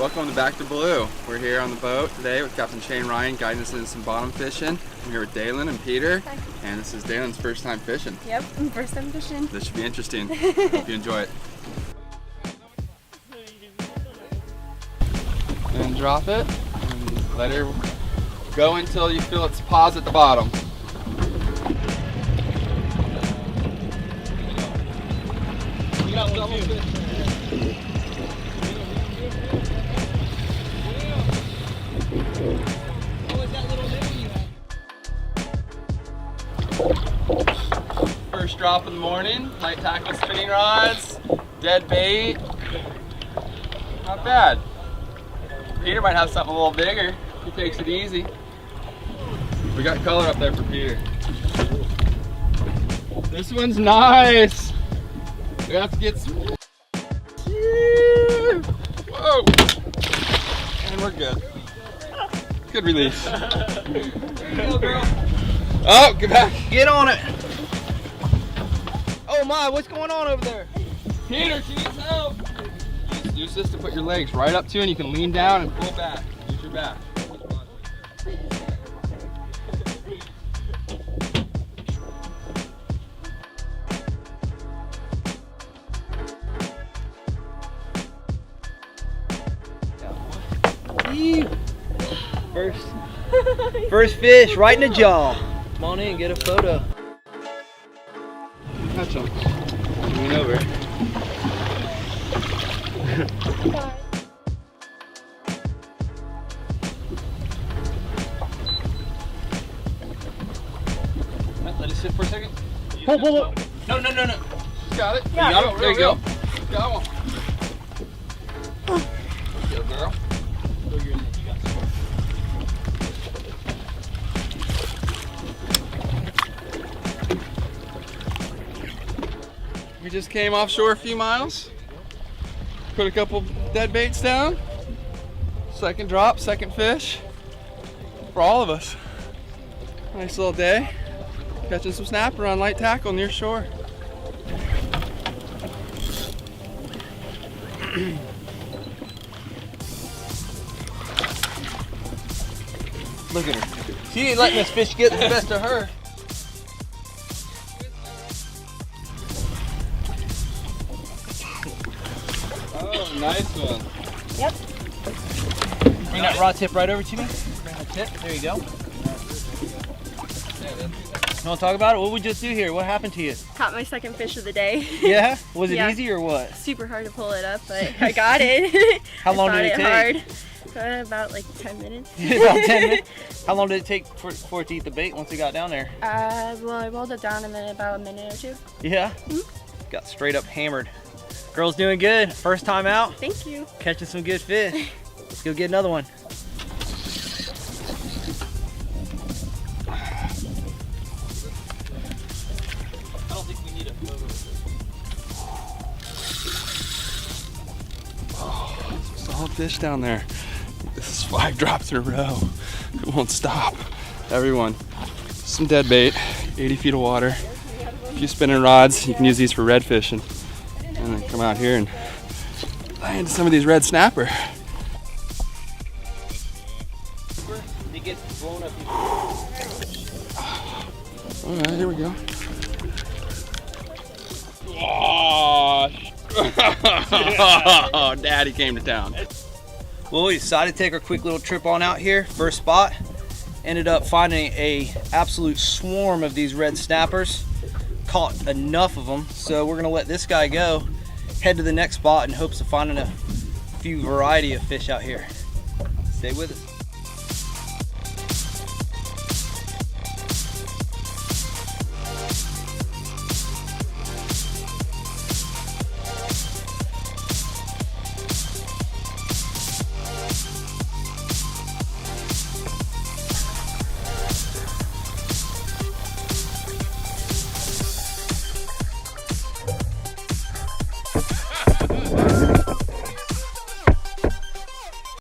Welcome to Back to Blue. We're here on the boat today with Captain Shane Ryan guiding us into some bottom fishing. I'm here with Dalen and Peter. Hi. And this is Dalen's first time fishing. Yep, first time fishing. This should be interesting. Hope you enjoy it. And drop it and let her go until you feel its paws at the bottom. You got double fish. First drop of the morning, light tackle spinning rods, dead bait. Not bad. Peter might have something a little bigger. He takes it easy. We got color up there for Peter. This one's nice. We have to get some. Whoa! And we're good. Good release. There you go, girl. Oh, get back. Get on it. Oh my, what's going on over there? Peter, she needs help. Use this to put your legs right up to and you can lean down and pull back. Use your back. First fish, right in the jaw. Come on in, get a photo. Catch him. Lean over. Let it sit for a second. Pull. No. Got it. Yeah. You got it. There you go. Got one. Good girl. We just came offshore a few miles. Put a couple dead baits down. Second drop, second fish for all of us. Nice little day. Catching some snapper on light tackle near shore. Look at her. She ain't letting this fish get the best of her. Oh, nice one. Yep. Bring that rod tip right over to me. Bring the tip. There you go. You want to talk about it? What did we just do here? What happened to you? Caught my second fish of the day. Yeah? Was it Yeah. easy or what? Super hard to pull it up, but I got it. How long I did it fought take? Hard. About like 10 minutes. About 10 minutes. How long did it take for it to eat the bait once it got down there? Well, I rolled it down in about a minute or two. Yeah? Got straight up hammered. Girl's doing good. First time out. Thank you. Catching some good fish. Let's go get another one. I don't think we need a photo of this. Solid fish down there. This is 5 drops in a row. It won't stop. Everyone, some dead bait, 80 feet of water, a few spinning rods. You can use these for red fishing. And then come out here and land some of these red snapper. It gets blown up. All right, here we go. Oh, Daddy came to town. Well, we decided to take our quick little trip on out here. First spot, ended up finding a absolute swarm of these red snappers. Caught enough of them, so we're gonna let this guy go, head to the next spot in hopes of finding a few variety of fish out here. Stay with us.